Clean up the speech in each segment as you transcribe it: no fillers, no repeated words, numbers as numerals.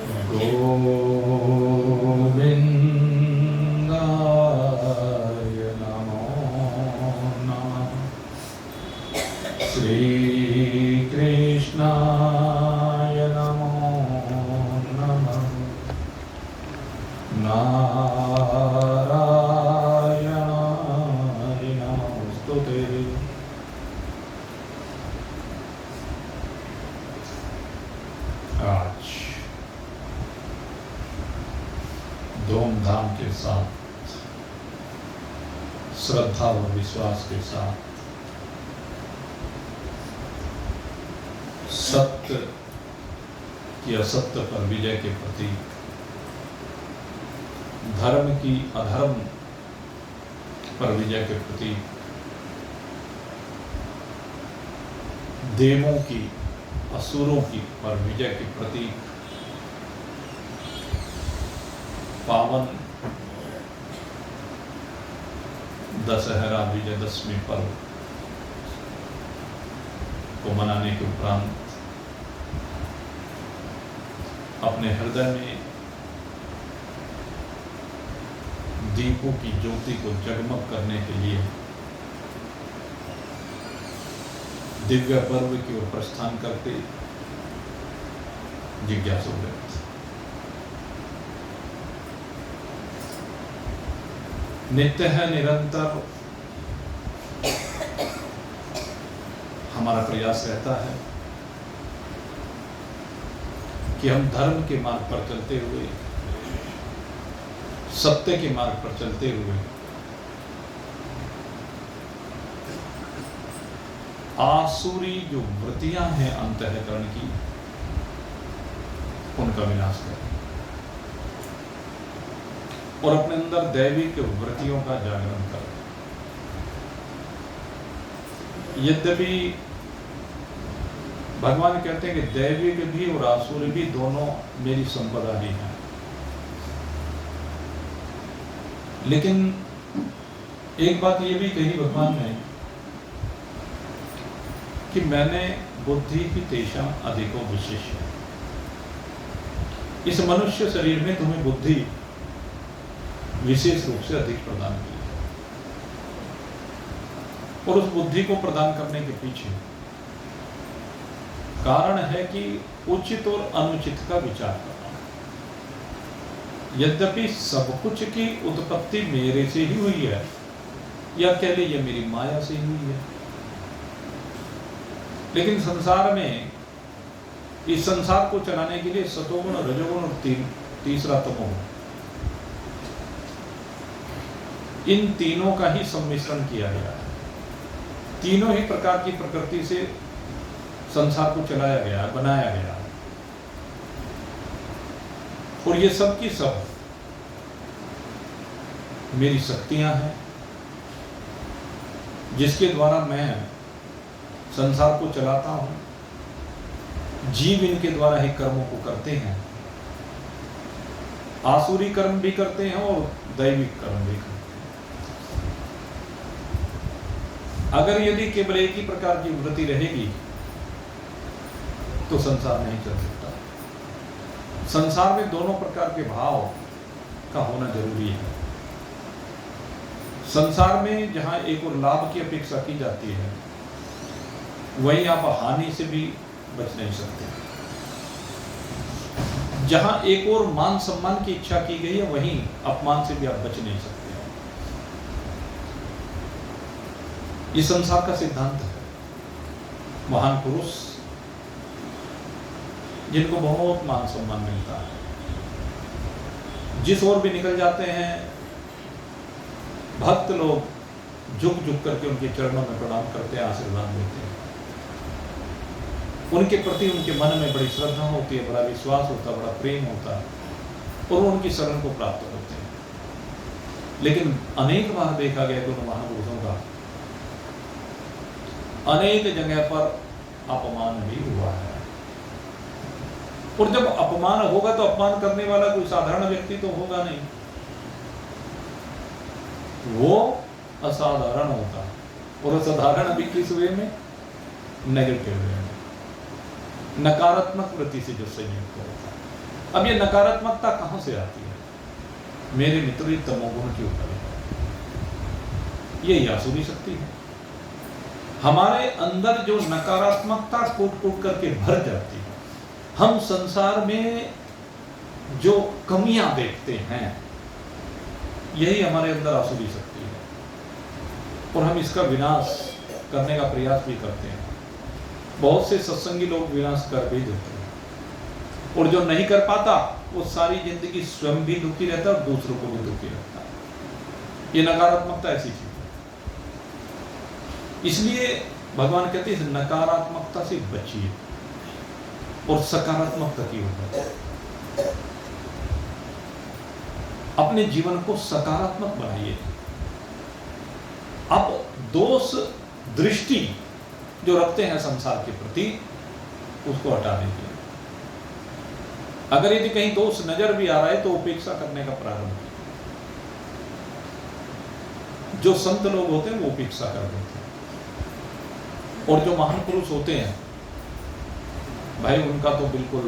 गोविन्दाय नमो नमः। श्रीकृष्णाय नमो नमः। नारायणाय नमोस्तुते। आज धूमधाम के साथ, श्रद्धा और विश्वास के साथ सत्य की असत्य पर विजय के प्रतीक, धर्म की अधर्म पर विजय के प्रतीक, देवों की असुरों की पर विजय के प्रतीक, पावन दशहरा विजयदशमी पर्व को मनाने के उपरांत अपने हृदय में दीपों की ज्योति को जगमग करने के लिए दिव्य पर्व की ओर प्रस्थान करते जिज्ञासु व्यक्त नित्य है, निरंतर हमारा प्रयास रहता है कि हम धर्म के मार्ग पर चलते हुए, सत्य के मार्ग पर चलते हुए आसुरी जो वृत्तियां हैं अंतःकरण की, उनका विनाश करें और अपने अंदर दैविक वृत्तियों का जागरण करें। यद्यपि भगवान कहते हैं कि दैविक भी और आसुरी भी दोनों मेरी संपदा ही है, लेकिन एक बात ये भी कही भगवान ने कि मैंने बुद्धि की तेषां अधिको विशिष्य, इस मनुष्य शरीर में तुम्हें बुद्धि विशेष रूप से अधिक प्रदान की है और उस बुद्धि को प्रदान करने के पीछे कारण है कि उचित और अनुचित का विचार करना। यद्यपि सब कुछ की उत्पत्ति मेरे से ही हुई है, या कह ले ये मेरी माया से ही हुई है, लेकिन संसार में इस संसार को चलाने के लिए सतोगुण, रजोगुण और तीसरा तमोगुण, इन तीनों का ही सम्मिश्रण किया गया है। तीनों ही प्रकार की प्रकृति से संसार को चलाया गया, बनाया गया, और ये सब की सब मेरी शक्तियां हैं जिसके द्वारा मैं संसार को चलाता हूं। जीव इनके द्वारा ही कर्मों को करते हैं, आसुरी कर्म भी करते हैं और दैविक कर्म भी करते हैं। अगर यदि केवल एक ही प्रकार की वृत्ति रहेगी तो संसार नहीं चल सकता। संसार में दोनों प्रकार के भाव का होना जरूरी है। संसार में जहां एक और लाभ की अपेक्षा की जाती है, वहीं आप हानि से भी बच नहीं सकते। जहां एक और मान सम्मान की इच्छा की गई है, वहीं अपमान से भी आप बच नहीं सकते। ये संसार का सिद्धांत है। महान पुरुष जिनको बहुत मान सम्मान मिलता है, जिस ओर भी निकल जाते हैं, भक्त लोग झुक झुक करके उनके चरणों में प्रणाम करते हैं, आशीर्वाद देते हैं। उनके प्रति उनके मन में बड़ी श्रद्धा होती है, बड़ा विश्वास होता है, बड़ा प्रेम होता है, और उनकी शरण को प्राप्त होते हैं। लेकिन अनेक बार देखा गया कि उन महापुरुषों का अनेक जगह पर अपमान भी हुआ है। और जब अपमान होगा तो अपमान करने वाला कोई साधारण व्यक्ति तो होगा नहीं, वो असाधारण होता है। और असाधारण भी किस वे में? नेगेटिव वे में, नकारात्मक वृत्ति से जो संयुक्त होता है। अब ये नकारात्मकता कहां से आती है? मेरे मित्र, ये तमोगुण के ऊपर है। ये आसुरी शक्ति है। हमारे अंदर जो नकारात्मकता कूट कूट करके भर जाती है, हम संसार में जो कमियां देखते हैं, यही हमारे अंदर आसुरी शक्ति है और हम इसका विनाश करने का प्रयास भी करते हैं। बहुत से सत्संगी लोग विनाश कर भी देते हैं और जो नहीं कर पाता वो सारी जिंदगी स्वयं भी दुखी रहता है और दूसरों को भी दुखी रहता है। ये नकारात्मकता ऐसी चीज है। इसलिए भगवान कहते हैं नकारात्मकता से बचिए और सकारात्मकता की ओर अपने जीवन को सकारात्मक बनाइए। अब दोष दृष्टि जो रखते हैं संसार के प्रति, उसको हटा दीजिए। अगर यदि कहीं दोष नजर भी आ रहा है तो उपेक्षा करने का प्रारंभ कीजिए। जो संत लोग होते हैं वो उपेक्षा कर देते हैं और जो महान पुरुष होते हैं भाई, उनका तो बिल्कुल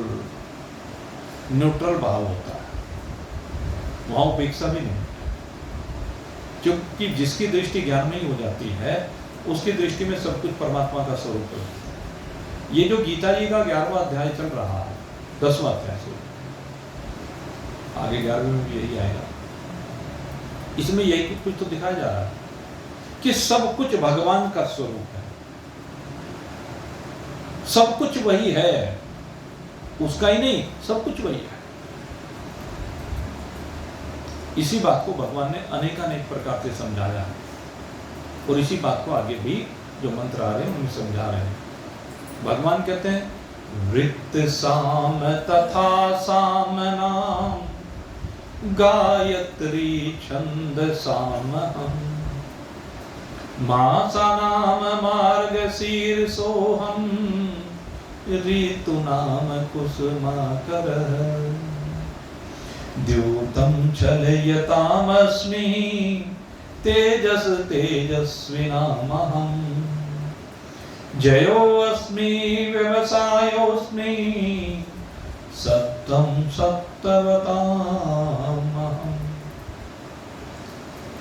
न्यूट्रल भाव होता है, वहां उपेक्षा भी नहीं। क्योंकि जिसकी दृष्टि ज्ञान में ही हो जाती है, उसकी दृष्टि में सब कुछ परमात्मा का स्वरूप है। ये जो गीता जी का 11वां अध्याय चल रहा है, 10वां अध्याय से आगे 11वें में भी यही आएगा। इसमें यही कुछ तो दिखाया जा रहा है कि सब कुछ भगवान का स्वरूप है, सब कुछ वही है, उसका ही नहीं, सब कुछ वही है। इसी बात को भगवान ने अनेकानेक प्रकार से समझाया है और इसी बात को आगे भी जो मंत्र आ रहे हैं उन्हें समझा रहे हैं। भगवान कहते हैं वृत्त साम तथा साम नाम गायत्री छंद सामहम मासा नाम मार्गशीर सोहम ऋतु नाम कुसुमाकर द्योतम चलयतामस्मि तेजस तेजस्विनामहं जयोऽस्मि व्यवसायोऽस्मि सत्वं सत्ववतामहं।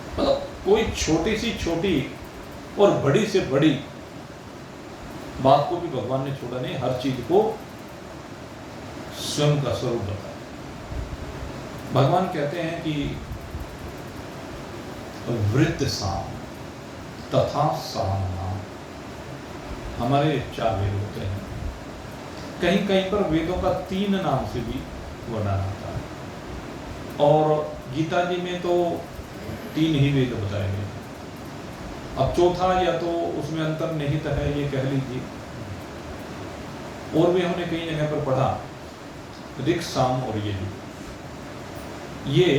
मतलब कोई छोटी सी छोटी और बड़ी से बड़ी बात को भी भगवान ने छोड़ा नहीं, हर चीज को स्वयं का स्वरूप बताया। भगवान कहते हैं कि वृत्त साम तथा साम नाम, हमारे 4 वेद होते हैं। कहीं कहीं पर वेदों का 3 नाम से भी वर्णन आता है और गीता जी में तो 3 ही वेद बताए गए। अब चौथा या तो उसमें अंतर्निहित है, ये कह लीजिए। और भी हमने कई जगह पर पढ़ा, ऋक् साम और ये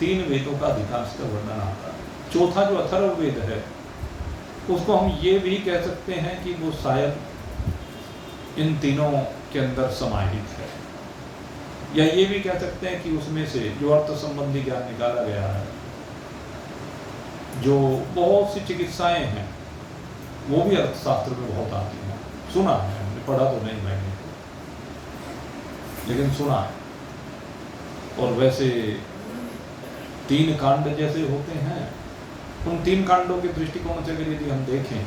3 वेदों का अधिकांश का वर्णन आता है। चौथा जो अथर्व वेद है, उसको हम ये भी कह सकते हैं कि वो शायद इन तीनों के अंदर समाहित है, या ये भी कह सकते हैं कि उसमें से जो अर्थ संबंधी ज्ञान निकाला गया है, जो बहुत सी चिकित्साएं हैं, वो भी अर्थशास्त्र में बहुत आती हैं। सुना है, हमने पढ़ा तो नहीं मैंने, लेकिन सुना है। और वैसे 3 कांड जैसे होते हैं, उन 3 कांडों के दृष्टिकोण से अगर यदि हम देखें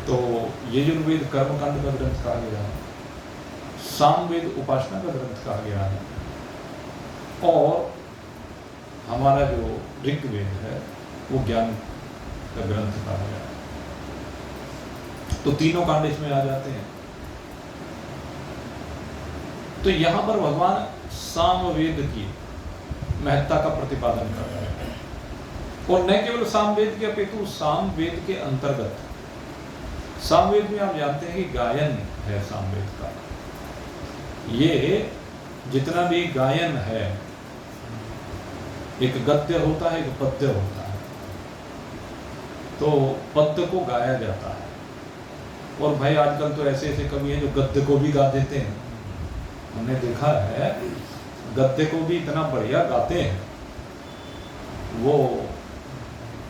तो यजुर्वेद कर्मकांड का ग्रंथ कहा गया है, सामवेद उपासना का ग्रंथ कहा गया है, और हमारा जो ऋग्वेद है वो ज्ञान का ग्रंथ कहा गया है। तो तीनों कांड इसमें आ जाते हैं। तो यहां पर भगवान सामवेद की महत्ता का प्रतिपादन कर रहे हैं, और न केवल सामवेद के अपितु सामवेद के अंतर्गत, सामवेद में आप जानते हैं कि गायन है सामवेद का। ये जितना भी गायन है, एक गद्य होता है, एक पद्य होता है। तो पद्य को गाया जाता है, और भाई आजकल तो ऐसे ऐसे कवि हैं जो गद्य को भी गा देते हैं। हमने देखा है गद्य को भी इतना बढ़िया गाते हैं। वो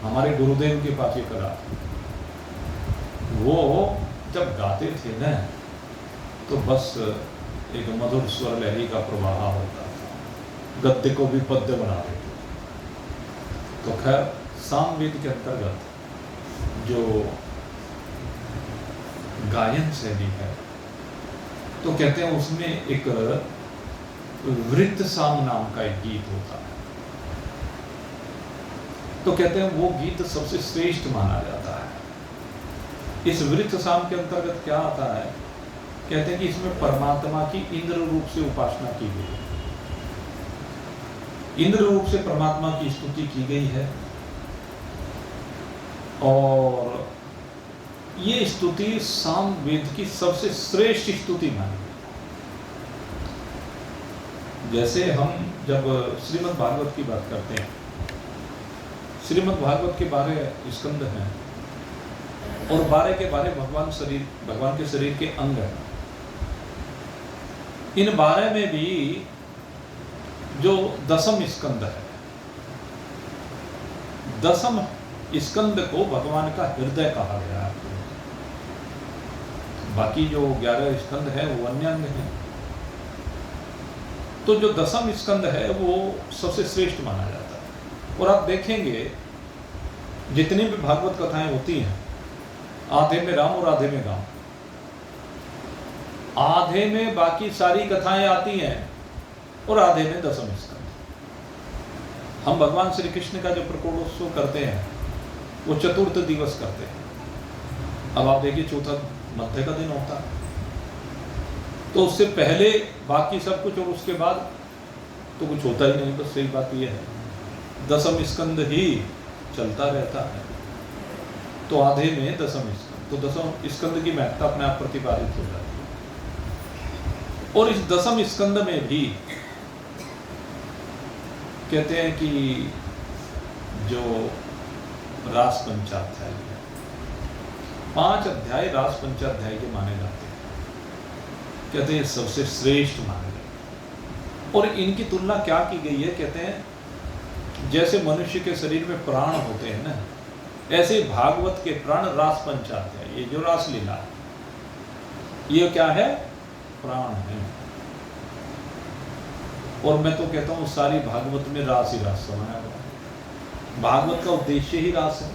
हमारे गुरुदेव के पास ये कला, वो जब गाते थे ना, तो बस एक मधुर स्वर लहरी का प्रवाह होता था, गद्य को भी पद्य बना देते। तो खैर सामवेद के अंतर्गत जो गायन शैली है, तो कहते हैं उसमें एक वृत्त साम नाम का एक गीत होता है। तो कहते हैं वो गीत सबसे श्रेष्ठ माना जाता है। इस वृत्त साम के अंतर्गत क्या आता है, कहते हैं कि इसमें परमात्मा की इंद्र रूप से उपासना की गई है, इंद्र रूप से परमात्मा की स्तुति की गई है। और ये स्तुति सामवेद की सबसे श्रेष्ठ स्तुति मानी गई। जैसे हम जब श्रीमद् भागवत की बात करते हैं, श्रीमद् भागवत के 12 स्कंद हैं और 12 के 12 भगवान के शरीर के अंग हैं। इन 12 में भी जो दसम स्कंद है, दसम स्कंद को भगवान का हृदय कहा गया है। बाकी जो 11 स्कंद है वो अन्य अंग है। तो जो दसम स्कंद है वो सबसे श्रेष्ठ माना जाता है। और आप देखेंगे जितनी भी भागवत कथाएं होती हैं, आधे में राम और आधे में गांव, आधे में बाकी सारी कथाएं आती हैं और आधे में दसम स्कंद। हम भगवान श्री कृष्ण का जो प्रकटोत्सव करते हैं वो चतुर्थ दिवस करते हैं। अब आप देखिए चौथा मध्य का दिन होता है, तो उससे पहले बाकी सब कुछ और उसके बाद तो कुछ होता ही नहीं। बस सही बात यह है, दसम स्कंद ही चलता रहता है। तो आधे में दसम स्कंद, तो दसम स्कंद की महत्ता अपने आप प्रतिपादित हो जाती है। और इस दसम स्कंद में भी कहते हैं कि जो रास पंचाध्याय है, 5 अध्याय रास पंचाध्याय के माने जाते हैं। कहते हैं सबसे श्रेष्ठ माने गए। और इनकी तुलना क्या की गई है, कहते हैं जैसे मनुष्य के शरीर में प्राण होते हैं ना, ऐसे भागवत के प्राण रास पंचाध्याय, ये जो रास लीला है, ये क्या है, प्राण है। और मैं तो कहता हूँ सारी भागवत में रास ही रास समाया हुआ है। भागवत का उद्देश्य ही रास है।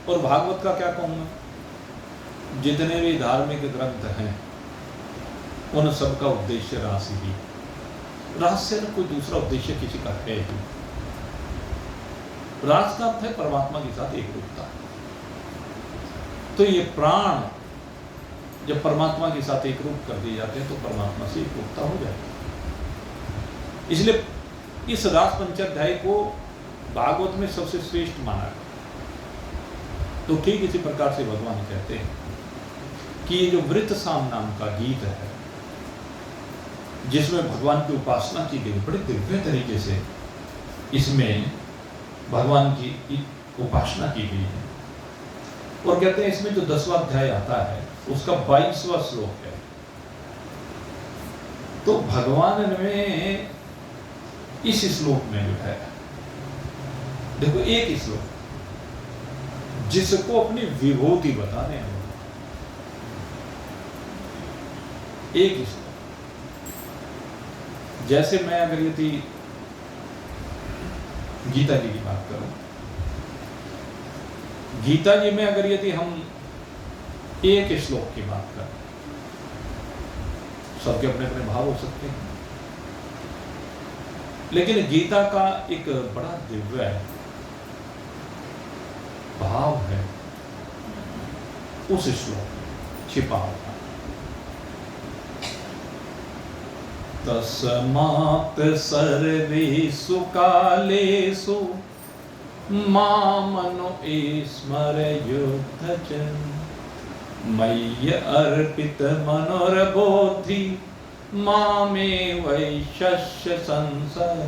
और भागवत का क्या कहूँगा, जितने भी धार्मिक ग्रंथ हैं उन सब का उद्देश्य रास ही, रास से कोई दूसरा उद्देश्य किसी का है ही। रास का अर्थ है परमात्मा के साथ एक रूपता। तो ये प्राण जब परमात्मा के साथ एक रूप कर दिए जाते हैं तो परमात्मा से एक रूपता हो जाती है। इसलिए इस रास पंचाध्याय को भागवत में सबसे श्रेष्ठ माना है। तो ठीक इसी प्रकार से भगवान कहते हैं कि ये जो वृत्त साम नाम का गीत है, जिसमें भगवान की उपासना की गई, बड़े दिव्य तरीके से इसमें भगवान की उपासना की गई है। और कहते हैं इसमें जो 10वां अध्याय आता है उसका 22वां श्लोक है। तो भगवान में इस श्लोक में जो है, देखो एक श्लोक जिसको अपनी विभूति बताने हैं, एक श्लोक। जैसे मैं अगर यदि गीता जी की बात करूं, गीता जी में अगर यदि हम एक श्लोक की बात करें, सबके अपने अपने भाव हो सकते हैं, लेकिन गीता का एक बड़ा दिव्य भाव है उस श्लोक में छिपा हुआ। तस्मात् सर्वेषु कालेषु मामनु स्मरयुध्य मय्य अर्पित मनोरबोधि मामे वैशस्य संसार।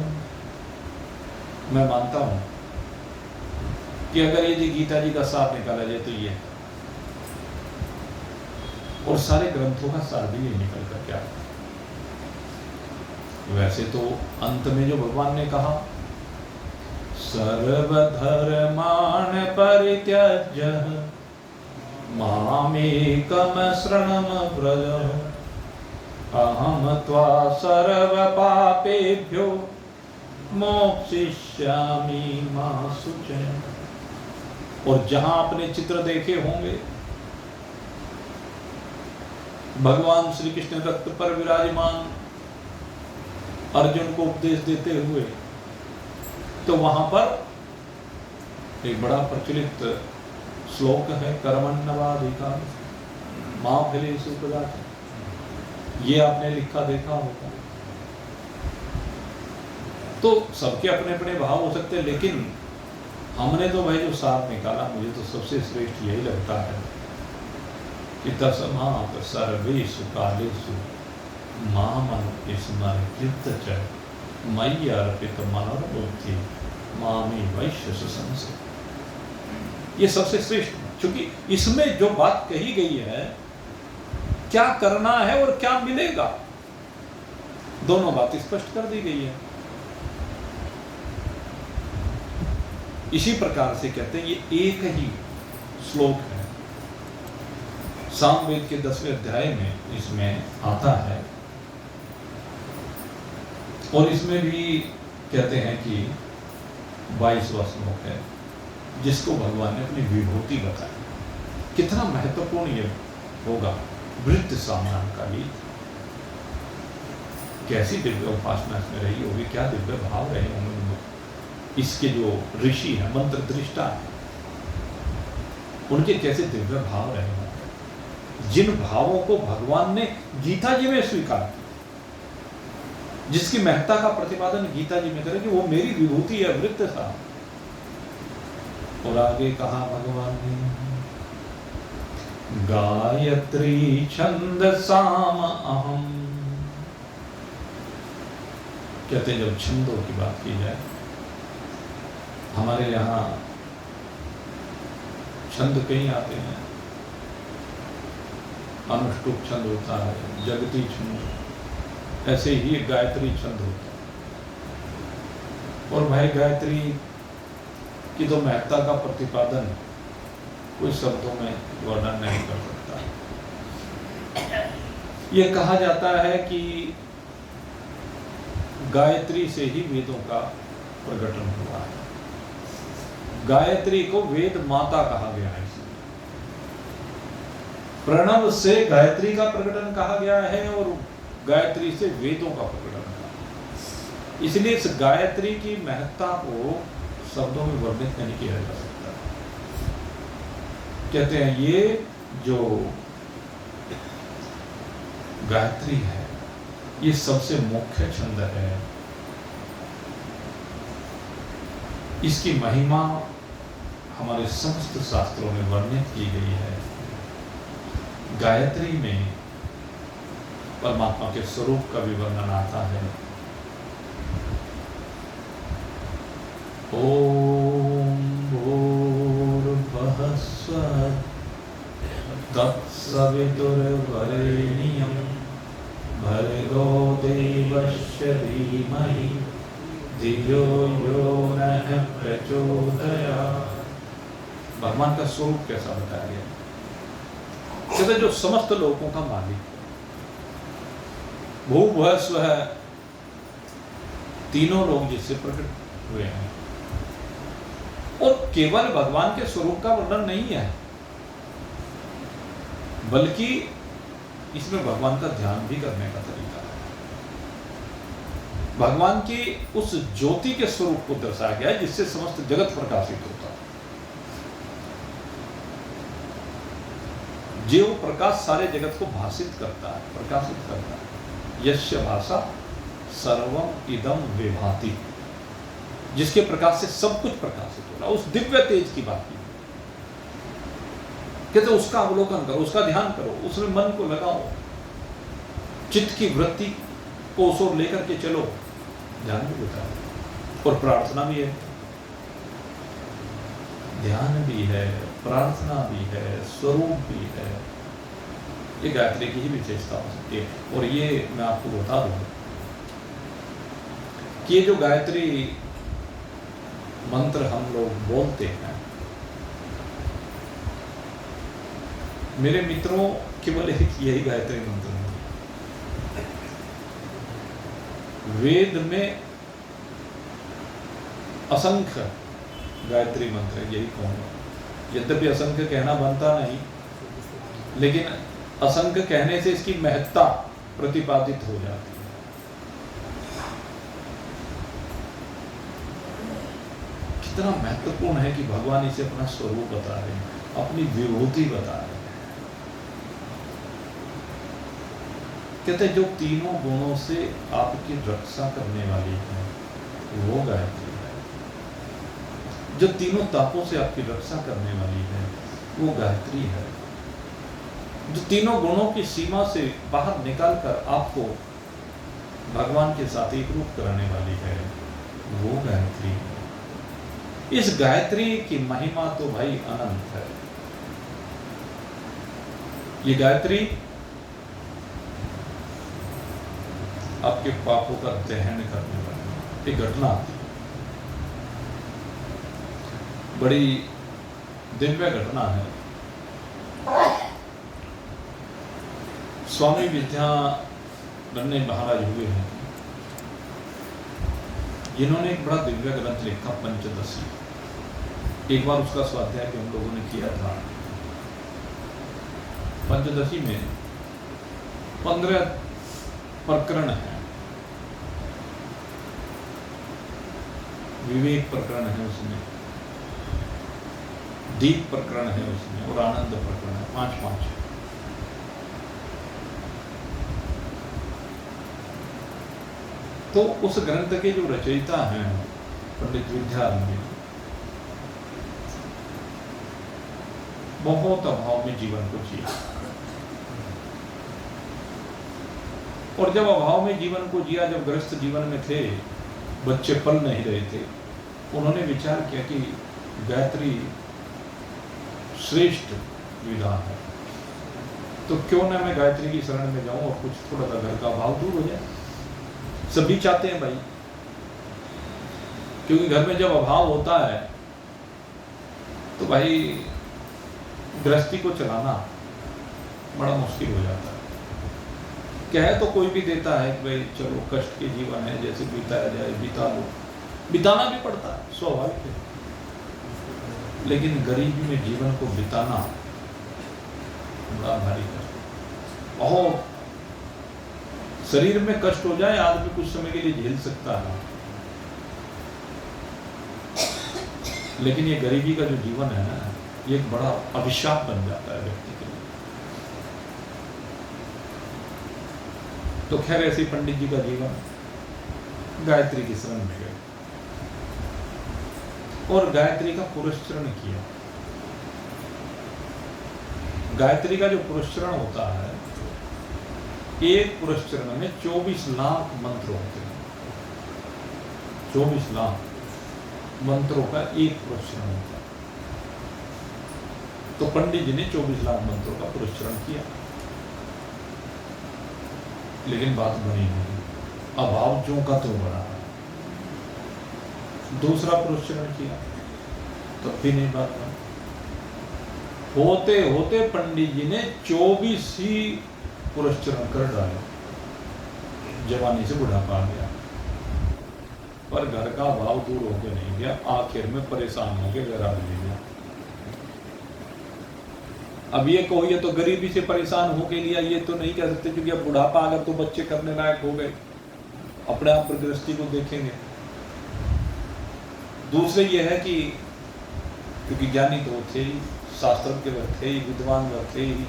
मैं मानता हूं कि अगर ये गीता जी का सार निकाला जाए तो ये है, और सारे ग्रंथों का सार भी ये निकल कर क्या है। वैसे तो अंत में जो भगवान ने कहा, सर्वधर्मान् परित्यज्य मामेकं शरणं व्रज, अहम त्वा सर्व पापेभ्यो मोक्षयिष्यामि मा शुचय। और जहां आपने चित्र देखे होंगे भगवान श्री कृष्ण रथ पर विराजमान अर्जुन को उपदेश देते हुए, तो वहां पर एक बड़ा प्रचलित श्लोक है, कर्मण्यवाधिकार मां फलेषु कदाचन। ये आपने लिखा देखा होगा। तो सबके अपने अपने भाव हो सकते हैं, लेकिन हमने तो भाई जो साथ निकाला, मुझे तो सबसे श्रेष्ठ यही लगता है कि तस्मात् सर्वेषु कालेषु मामन स्मरकृत च मयि अर्पित मनोबुद्धि मामे वैश्यसु संसि। ये सबसे श्रेष्ठ, क्योंकि इसमें जो बात कही गई है, क्या करना है और क्या मिलेगा, दोनों बात स्पष्ट कर दी गई है। इसी प्रकार से कहते हैं ये एक ही श्लोक है, सामवेद के 10वें अध्याय में इसमें आता है। और इसमें भी कहते हैं कि 22वां श्लोक है, जिसको भगवान ने अपनी विभूति बताई। कितना महत्वपूर्ण ये होगा। वृत्त सामना का गीत, कैसी दिव्य उपासना इसमें रही होगी, क्या दिव्य भाव रहे होंगे इसके जो ऋषि हैं, मंत्र दृष्टा है, उनके कैसे दिव्य भाव रहे होंगे, जिन भावों को भगवान ने गीता जी में स्वीकार किया, जिसकी महत्ता का प्रतिपादन गीता जी में करे कि वो मेरी विभूति है, वृत्त था। और आगे कहा भगवान ने, गायत्री छंदसाम अहम। कहते हैं जब छंदों की बात की जाए, हमारे यहाँ छंद कई आते हैं। अनुष्टुप छंद होता है, जगती छंद, ऐसे ही गायत्री छंद होता है। और भाई गायत्री की तो महत्ता का प्रतिपादन कोई शब्दों में वर्णन नहीं कर सकता। ये कहा जाता है कि गायत्री से ही वेदों का प्रकटन हुआ है। गायत्री को वेद माता कहा गया है। प्रणव से गायत्री का प्रकटन कहा गया है और गायत्री से वेदों का प्रकटन कहा। इसलिए इस गायत्री की महत्ता को शब्दों में वर्णित नहीं किया जा सकता। कहते हैं ये जो गायत्री है, ये सबसे मुख्य छंद है। इसकी महिमा हमारे समस्त शास्त्रों में वर्णित की गई है। गायत्री में परमात्मा के स्वरूप का भी वर्णन आता है। ओम भूर्भुवः स्वः तत्सवितुर्वरेण्यं भर्गो देवस्य धीमहि धियो यो नः प्रचोदयात्। भगवान का स्वरूप कैसा बताया गया? कहते जो समस्त लोगों का मालिक, भूर्भुवः स्वः, तीनों लोग जिससे प्रकट हुए हैं। और केवल भगवान के स्वरूप का वर्णन नहीं है, बल्कि इसमें भगवान का ध्यान भी करने का तरीका है। भगवान की उस ज्योति के स्वरूप को दर्शाया गया है जिससे समस्त जगत प्रकाशित होता है। जो प्रकाश सारे जगत को भाषित करता है, प्रकाशित करता है। यस्य भाषा सर्वम इदम विभाति, जिसके प्रकाश से सब कुछ प्रकाशित हो रहा है। उस दिव्य तेज की बात की कहते उसका अवलोकन करो, उसका ध्यान करो, उसमें मन को लगाओ, चित्त की वृत्ति को उस ओर लेकर के चलो। ध्यान भी होता है और प्रार्थना भी है, ध्यान भी है, प्रार्थना भी है, स्वरूप भी है। ये गायत्री की ही विशेषता हो सकती है। और ये मैं आपको बता दूं कि ये जो गायत्री मंत्र हम लोग बोलते हैं, मेरे मित्रों केवल एक यही गायत्री मंत्र है। वेद में असंख्य गायत्री मंत्र है, यही कहूंगा। यद्यपि असंख्य कहना बनता नहीं, लेकिन असंख्य कहने से इसकी महत्ता प्रतिपादित हो जाती है। कितना महत्वपूर्ण है कि भगवान इसे अपना स्वरूप बता रहे हैं, अपनी विभूति बता रहे हैं। कहते जो तीनों गुणों से आपकी रक्षा करने वाली है वो गायत्री है। जो तीनों तापों से आपकी रक्षा करने वाली है वो गायत्री है। जो तीनों गुणों की सीमा से बाहर निकालकर आपको भगवान के साथ एक रूप कराने वाली है वो गायत्री है। इस गायत्री की महिमा तो भाई अनंत है। ये गायत्री आपके पापों का दहन करने वाली एक घटना आती है, बड़ी दिव्य घटना है। स्वामी विद्यानंद महाराज हुए हैं, जिन्होंने एक बड़ा दिव्य ग्रंथ लिखा पंचदशी। एक बार उसका स्वाध्याय भी हम लोगों ने किया था। पंचदशी में 15 प्रकरण है। विवेक प्रकरण है उसमें, दीप प्रकरण है उसमें, और आनंद प्रकरण है। 5-5 तो उस ग्रंथ के जो रचयिता हैं पंडित विद्यारण्य, बहुत अभाव में जीवन को जिया, और जब अभाव में जीवन को जिया, जब ग्रस्त जीवन में थे, बच्चे पल नहीं रहे थे, उन्होंने विचार किया कि गायत्री श्रेष्ठ विधा है, तो क्यों ना मैं गायत्री की शरण में जाऊं और कुछ थोड़ा सा घर का अभाव दूर हो जाए। सभी चाहते हैं भाई, क्योंकि घर में जब अभाव होता है तो भाई गृहस्थी को चलाना बड़ा मुश्किल हो जाता है। कह तो कोई भी देता है कि भाई चलो कष्ट के जीवन है, जैसे बीताया जाए बिता लो, बिताना भी पड़ता है, स्वाभाविक है। लेकिन गरीबी में जीवन को बिताना बड़ा भारी कष्ट। बहुत शरीर में कष्ट हो जाए, आदमी कुछ समय के लिए झेल सकता है, लेकिन ये गरीबी का जो जीवन है ना, ये एक बड़ा अभिशाप बन जाता है व्यक्ति के लिए। तो खैर ऐसे पंडित जी का जीवन गायत्री की शरण में गए और गायत्री का पुरस्चरण किया। गायत्री का जो पुरस्चरण होता है, एक पुरस्चरण में 24 लाख मंत्र होते हैं। 24 लाख मंत्रों का एक पुरस्चरण होता है। तो पंडित जी ने 24 लाख मंत्रों का पुरस्चरण किया, लेकिन बात बनी नहीं, अभाव जो का तो बना। दूसरा पुरस्चरण किया तो भी नहीं बात बनी। होते होते पंडित जी ने 24 ही पुरस्चरण कर डाले, जवानी से बुढ़ापा आ गया, पर घर का अभाव दूर होकर नहीं गया। आखिर में परेशान हो गए, वैराग ले लिया। अब ये कहो ये तो गरीबी से परेशान हो के लिया, ये तो नहीं कह सकते, क्योंकि अब बुढ़ापा अगर तो बच्चे करने लायक हो गए, अपने आप पर गृहस्थी को देखेंगे। दूसरे ये है कि क्योंकि ज्ञानी तो थे ही, शास्त्र के वक्त थे ही, विद्वान वक्त थे ही,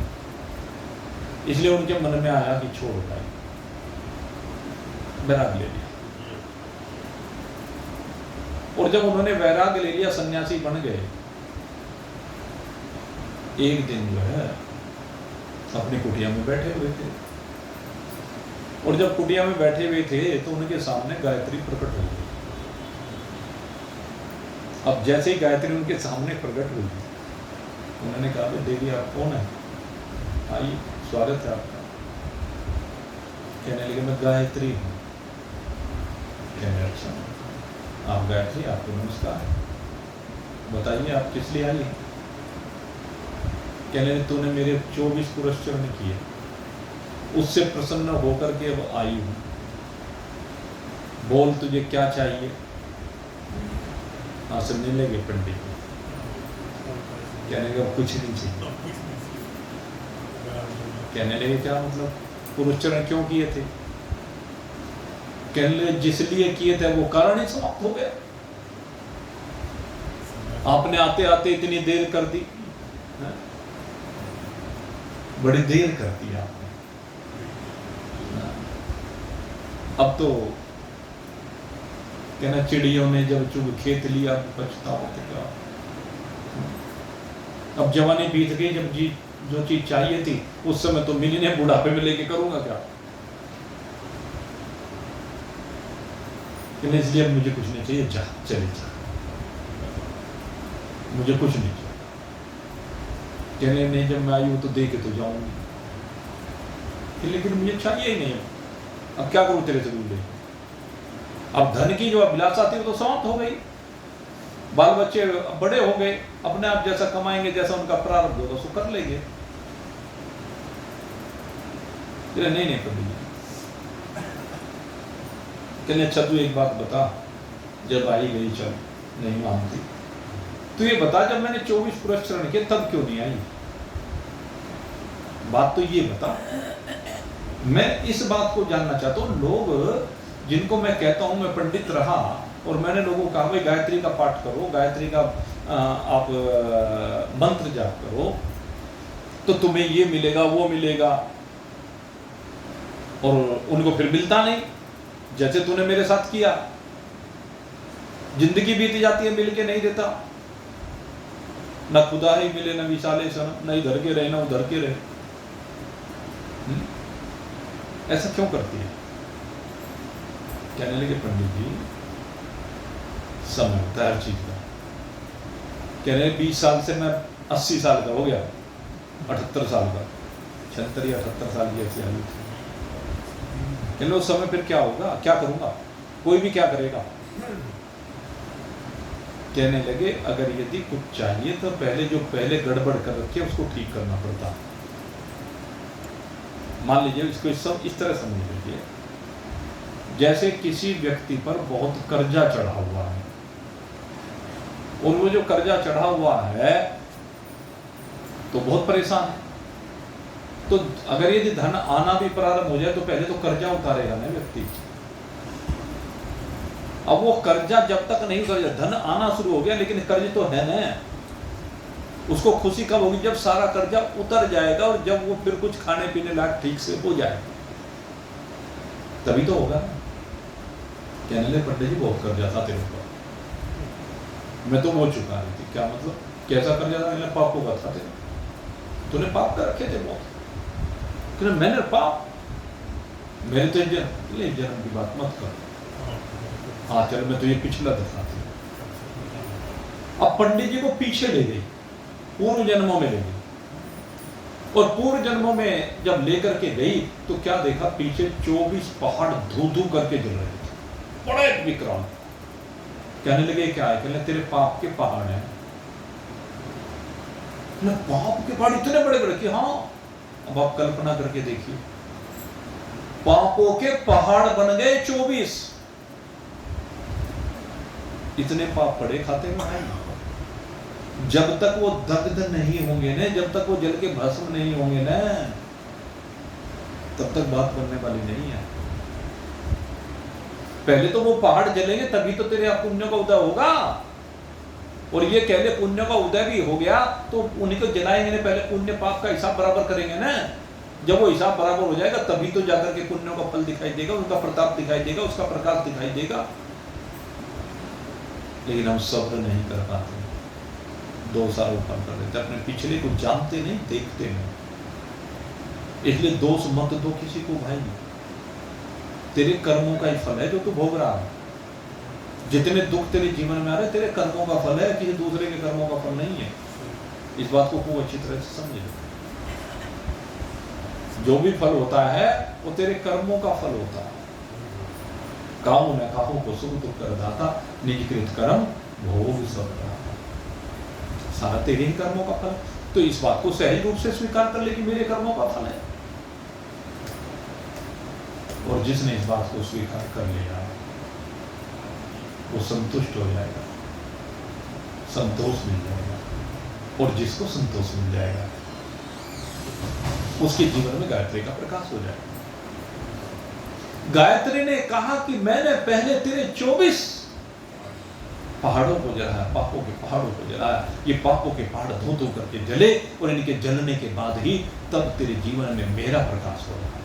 इसलिए उनके मन में आया कि छोड़ भाई, वैराग ले लिया। और जब उन्होंने वैराग ले लिया, सन्यासी बन गए, एक दिन जो है अपनी कुटिया में बैठे हुए थे, और जब कुटिया में बैठे हुए थे तो उनके सामने गायत्री प्रकट हो गई। अब जैसे ही गायत्री उनके सामने प्रकट हुई, उन्होंने कहा देवी आप कौन है, आइए स्वागत है आपका। कहने लगे मैं गायत्री हूँ। कहने अच्छा आप गायत्री, आपको नमस्कार, बताइए आप किस लिए आई। कहने तूने मेरे 24 पुरस्चरण किए, उससे प्रसन्न होकर के अब आई हूँ। बोल तुझे क्या चाहिए? सुनने लगे पंडित जी, कहने लगे कुछ नहीं चाहिए। कहने लगे क्या मतलब? पुरुषचरण क्यों किए थे? कहने लगे जिसलिए किए थे वो कारण ही समाप्त हो गया। आपने आते आते इतनी देर कर दी, बड़ी देर कर दी आपने। अब तो कहना चिड़ियों ने जब चुग खेत लिया पछतावा क्या। अब जवानी बीत गई, जब जी जो चीज चाहिए थी उस समय तो मिली नहीं, बुढ़ापे में लेके करूंगा क्या? इसलिए मुझे कुछ नहीं चाहिए, जा चले जा, मुझे कुछ नहीं चाहिए। कहने नहीं, जब मैं आई हूं तो दे के तो जाऊंगी, लेकिन मुझे चाहिए ही नहीं। अब क्या करूं तेरे से दूर? अब धन की जो अभिलाषा थी वो तो समाप्त हो गई। बाल बच्चे बड़े हो गए, अपने आप जैसा कमाएंगे, जैसा उनका प्रारब्ध होगा सो कर लेंगे। नहीं पंडित जी, कहने अच्छा तू एक बात बता, जब आई गई चल नहीं मानती, तू ये बता जब मैंने 24 पुरस्चरण किए तब क्यों नहीं आई? बात तो ये बता। मैं इस बात को जानना चाहता हूँ। लोग जिनको मैं कहता हूँ मैं पंडित रहा और मैंने लोगों को कहा भाई गायत्री का पाठ करो, गायत्री का आप मंत्र जाप करो तो तुम्हें ये मिलेगा वो मिलेगा, और उनको फिर मिलता नहीं, जैसे तूने मेरे साथ किया। जिंदगी बीत जाती है, मिल के नहीं देता, न खुदा ही मिले न विशाले सनम, न इधर के रहे न उधर के रहे। ऐसा क्यों करती है? कहने लगे पंडित जी समय होता है हर चीज का। कहने 20 साल से मैं 80 साल का हो गया, 78 साल का, 76 या 78 साल की ऐसी आयु थी। कहने उस समय फिर क्या होगा, क्या करूंगा? कोई भी क्या करेगा? कहने लगे अगर यदि कुछ चाहिए तो पहले जो पहले गड़बड़ कर रखी है उसको ठीक करना पड़ता। मान लीजिए इसको सब इस तरह समझ लीजिए, जैसे किसी व्यक्ति पर बहुत कर्जा चढ़ा हुआ है और वो जो कर्जा चढ़ा हुआ है तो बहुत परेशान है, तो अगर यदि धन आना भी प्रारंभ हो जाए तो पहले तो कर्जा उतारेगा ना व्यक्ति। अब वो कर्जा जब तक नहीं उतर जाए, धन आना शुरू हो गया लेकिन कर्ज तो है ना, उसको खुशी कब होगी? जब सारा कर्जा उतर जाएगा और जब वो फिर कुछ खाने पीने लायक ठीक से हो जाए तभी तो होगा। कहने लगे पंडित जी बहुत कर्जा था तेरे ऊपर, मैं तो वो चुका रही थी। क्या मतलब? कैसा कर्जा था? मैंने पापों का था तेरा, तूने पाप कर रखे थे बहुत। मैंने पाप, मेरे तो जन्म की बात मत कर। हाँ चलो मैं तो ये पिछला दिखाती हूँ। अब पंडित जी को पीछे ले गई, पूर्व जन्मों में ले गई, और पूर्व जन्मों में जब लेकर के गई तो क्या देखा? पीछे 24 पहाड़ धू धू करके जल रहे थे, बड़े विकराल। कहने लगे क्या है? कहने तेरे पाप के पहाड़ हैं। पाप के पहाड़ इतने बड़े बड़े कि हाँ। अब आप कल्पना करके देखिए, पापों के पहाड़ बन गए 24। इतने पाप पड़े खाते में भाई। जब तक वो दग्ध नहीं होंगे ना, जब तक वो जल के भस्म नहीं होंगे ना, तब तक बात बनने वाली नहीं है। पहले तो वो पहाड़ जलेंगे तभी तो तेरे पुण्य का उदय होगा। और ये कहले पुण्य का उदय भी हो गया तो उन्हीं को जलाएंगे ना, पहले पुण्य पाप का हिसाब बराबर करेंगे ना। जब वो हिसाब बराबर हो जाएगा तभी तो जाकर के पुण्यों का फल दिखाई देगा, उनका प्रताप दिखाई देगा, उसका प्रकाश दिखाई देगा। लेकिन हम सब्र नहीं कर पाते, दोष आरोपण कर देते, अपने पिछले को जानते नहीं, देखते नहीं। इसलिए दोष मत दो किसी को भाई, तेरे कर्मों का ही फल है जो तू भोग रहा है। जितने दुख तेरे जीवन में आ रहे तेरे कर्मों का फल है, किसी दूसरे के कर्मों का फल नहीं है। इस बात को खूब अच्छी तरह से समझे। जो भी फल होता है वो तेरे कर्मों का फल होता है। काहू न काहू को सुख दुख कर दाता, निज कृत कर्म भोग सब रहा। सारा तेरे ही कर्मों का फल। तो इस बात को सही रूप से स्वीकार कर ले कि मेरे कर्मों का फल है। और जिसने इस बात को स्वीकार कर लिया वो संतुष्ट हो जाएगा, संतोष मिल जाएगा। और जिसको संतोष मिल जाएगा उसके जीवन में गायत्री का प्रकाश हो जाएगा। गायत्री ने कहा कि मैंने पहले तेरे 24 पहाड़ों को जलाया, पापों के पहाड़ों को जलाया। ये पापों के पहाड़ धो धो करके जले और इनके जलने के बाद ही तब तेरे जीवन में मेरा प्रकाश हो रहा है।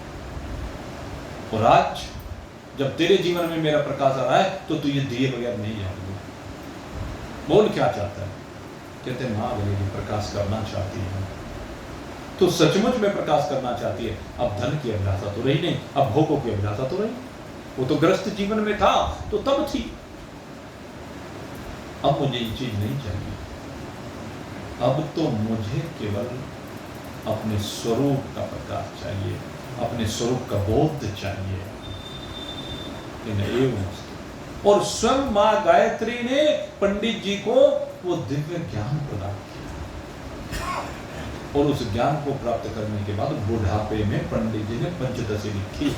और आज जब तेरे जीवन में मेरा प्रकाश आ रहा है तो तू ये दिए बगैर नहीं जाएगा। बोल क्या चाहता है? कहते माँ बोलेगी प्रकाश करना चाहती है तो सचमुच में प्रकाश करना चाहती है। अब धन की अभिलाषा तो रही नहीं, अब भोगों की अभिलाषा तो रही। वो तो ग्रस्त जीवन में था तो तब थी, अब मुझे ये चीज नहीं चाहिए। अब तो मुझे केवल अपने स्वरूप का प्रकाश चाहिए, अपने स्वरूप का बोध चाहिए। और स्वयं मां गायत्री ने पंडित जी को वो दिव्य ज्ञान प्रदान किया। और उस ज्ञान को प्राप्त करने के बाद बुढ़ापे में पंडित जी ने पंचदशी लिखी।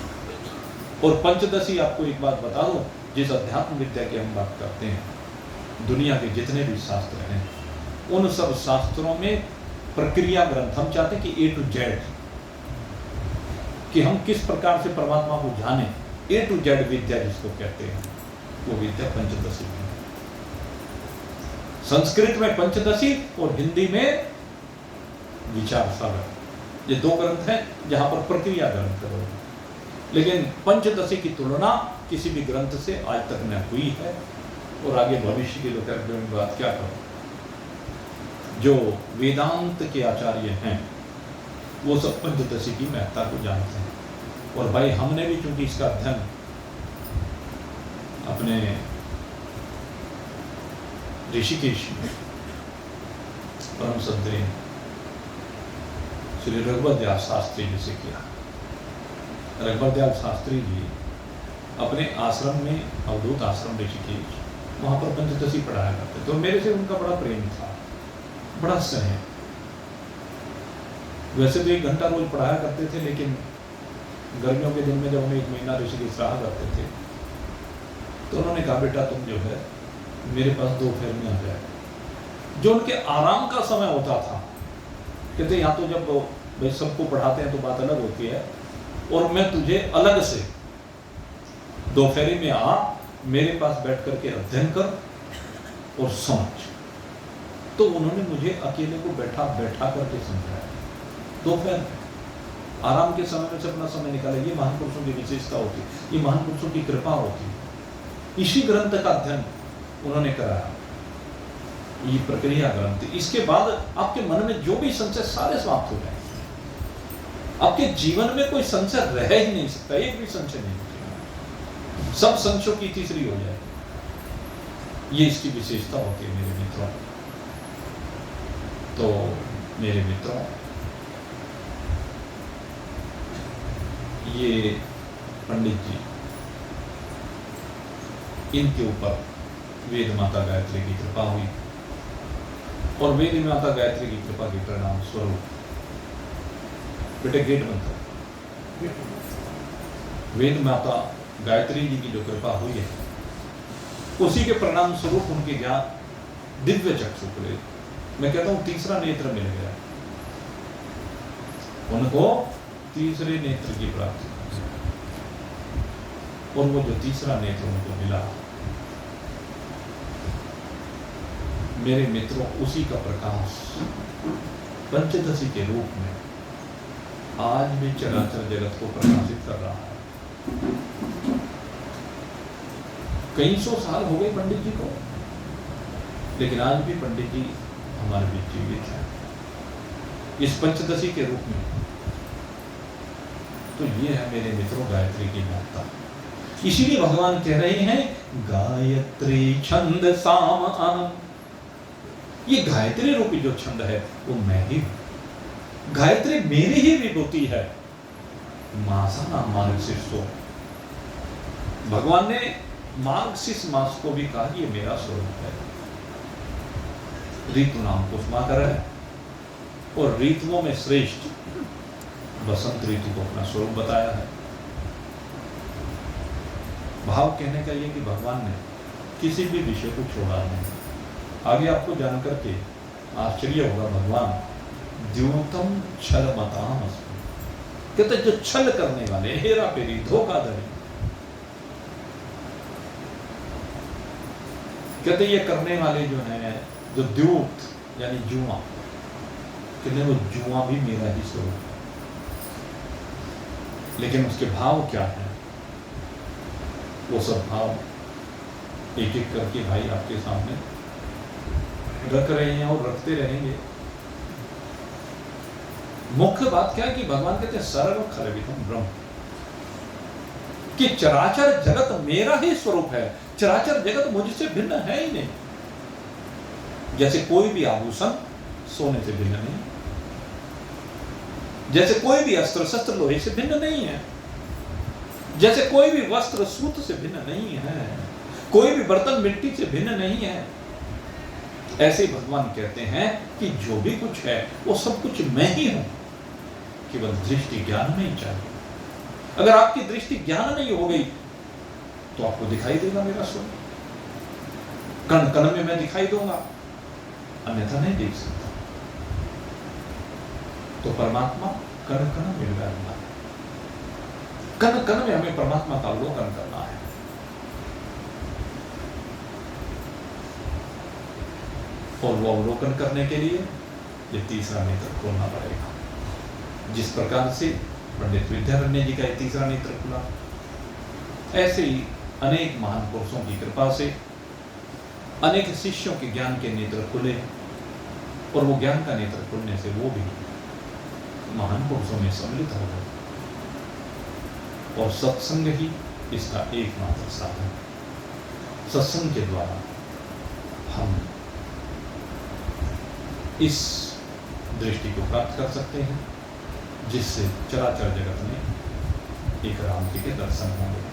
और पंचदशी आपको एक बात बता दूं, जिस अध्यात्म विद्या की हम बात करते हैं, दुनिया के जितने भी शास्त्र हैं उन सब शास्त्रों में प्रक्रिया ग्रंथ, हम चाहते हैं कि A to Z, कि हम किस प्रकार से परमात्मा को जाने, A to Z विद्या जिसको कहते हैं, वो विद्या पंचदशी में। संस्कृत में पंचदशी और हिंदी में विचार सागर, ये दो ग्रंथ हैं जहां पर प्रक्रिया ग्रंथ है। लेकिन पंचदशी की तुलना किसी भी ग्रंथ से आज तक न हुई है। और आगे भविष्य के लोग बात क्या करो, जो वेदांत के आचार्य हैं वो सब पंचदशी की महत्ता को जानते हैं। और भाई हमने भी चूंकि इसका अध्ययन अपने ऋषिकेश में परम संतरी श्री रघुवर दयाल शास्त्री जी से किया। रघुवर दयाल शास्त्री जी अपने आश्रम में, अवधूत आश्रम ऋषिकेश, वहां पर पंचदशी पढ़ाया करते। तो मेरे से उनका बड़ा प्रेम था, बड़ा स्नेह। वैसे तो 1 घंटा रोज पढ़ाया करते थे, लेकिन गर्मियों के दिन में जब हम 1 महीना ऋषिकेश रहा करते थे तो उन्होंने कहा बेटा तुम जो है मेरे पास दोपहर में आ जाए। जो उनके आराम का समय होता था, कहते यहाँ तो जब भाई सबको पढ़ाते हैं तो बात अलग होती है, और मैं तुझे अलग से दोपहरी में आ, मेरे पास बैठ करके अध्ययन कर और समझ। तो उन्होंने मुझे अकेले को बैठा करके समझाया। दोपहर आराम के समय में से अपना समय निकाले। ये महापुरुषों की विशेषता होती, ये महापुरुषों की कृपा होती। इसी ग्रंथ का अध्ययन उन्होंने कराया, ये प्रक्रिया ग्रंथ। इसके बाद आपके मन में जो भी संशय सारे समाप्त हो जाएंगे। आपके जीवन में कोई संशय रह ही नहीं सकता, एक भी संशय नहीं, सब संशयों की तीसरी हो जाए। ये इसकी विशेषता होती है मेरे मित्रों। तो मेरे मित्रों, ये पंडित जी, इनके ऊपर वेद माता गायत्री की कृपा हुई। और वेद माता गायत्री की कृपा के परिणाम स्वरूप बेटे गेट बनता, वेद माता गायत्री जी की जो कृपा हुई है उसी के परिणाम स्वरूप उनके ज्ञान दिव्य चक्षु खुले। मैं कहता हूं तीसरा नेत्र मिल गया उनको, तीसरे नेत्र की प्राप्ति। और वो जो तीसरा नेत्र उनको मिला, मेरे मित्रों, उसी का प्रकाश पंचदशी के रूप में आज भी चराचर जगत को प्रकाशित कर रहा है। कई सौ साल हो गए पंडित जी को, लेकिन आज भी पंडित जी हमारे बीच जीवित है इस पंचदशी के रूप में। तो ये है मेरे मित्रों गायत्री की महत्ता। इसीलिए भगवान कह रहे हैं गायत्री छंद साम अहम्। ये गायत्री रूपी जो छंद है वो मैं ही हूं। गायत्री मेरी ही विभूति है। मासा नाम मार्गशीर्षो, भगवान ने मार्गशीर्ष मास को भी कहा ये मेरा स्वरूप है। ऋतु नाम कुसुमाकर है और ऋतुओं में श्रेष्ठ बसंत ऋतु को अपना स्वरूप बताया है। भाव कहने का ये कि भगवान ने किसी भी विषय को छोड़ा नहीं। आगे आपको जान करके आश्चर्य होगा, भगवान द्योतम छल मताम, कहते जो छल करने वाले, हेरा फेरी, धोखाधड़ी, कहते ये करने वाले जो हैं, जो द्यूत यानी जुआ, कहते वो जुआ भी मेरा ही स्वरूप है। लेकिन उसके भाव क्या है, वो सब भाव एक एक करके भाई आपके सामने रख रहे हैं और रखते रहेंगे। मुख्य बात क्या है कि भगवान कहते हैं सर्व खलविदं ब्रह्म, कि चराचर जगत मेरा ही स्वरूप है, चराचर जगत मुझसे भिन्न है ही नहीं। जैसे कोई भी आभूषण सोने से भिन्न नहीं, जैसे कोई भी अस्त्र शस्त्र लोहे से भिन्न नहीं है, जैसे कोई भी वस्त्र सूत से भिन्न नहीं है, कोई भी बर्तन मिट्टी से भिन्न नहीं है, ऐसे भगवान कहते हैं कि जो भी कुछ है वो सब कुछ मैं ही हूं, केवल दृष्टि ज्ञान नहीं चाहिए। अगर आपकी दृष्टि ज्ञान नहीं हो गई तो आपको दिखाई देगा मेरा स्वरूप, कण कण में मैं दिखाई दूंगा, अन्यथा नहीं देख सकता। तो परमात्मा कण कण में विराजमान, कण कण में हमें परमात्मा का अवलोकन करना है। और वो अवलोकन करने के लिए ये तीसरा नेत्र खोलना पड़ेगा। जिस प्रकार से पंडित विद्यारण्य जी का ये तीसरा नेत्र खुला, ऐसे ही अनेक महान पुरुषों की कृपा से अनेक शिष्यों के ज्ञान के नेत्र खुले, और वो ज्ञान का नेत्र खुलने से वो भी महान पुरुषों में सम्मिलित हो गए। और सत्संग ही इसका एकमात्र साधन। सत्संग के द्वारा हम इस दृष्टि को प्राप्त कर सकते हैं जिससे चराचर जगत में एक राम जी के दर्शन होंगे।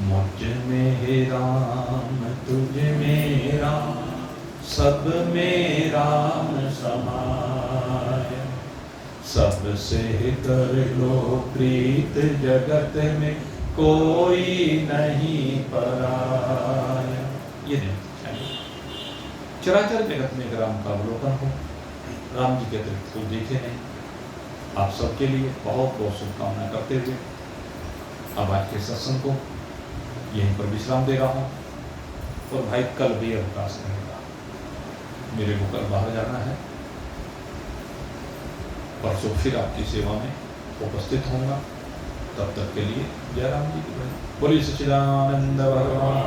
मुझ में हे राम तुझ में राम, सब में राम समाय, सबसे कर लो प्रीत जगत में कोई नहीं पराया। ये नहीं चाहिए। चराचर जगत में एक राम का अवलोकन हो, राम जी के अतिरिक्त कोई देखे नहीं। आप सबके लिए बहुत बहुत शुभकामना करते हुए अब आज के सत्संग को यहीं पर विश्राम दे रहा हूँ। और भाई कल भी अवकाश रहेगा, मेरे को कल बाहर जाना है, परसों फिर आपकी सेवा में उपस्थित होऊंगा। तब तक के लिए जय राम जी की। बोलिए सच्चिदानंद भगवान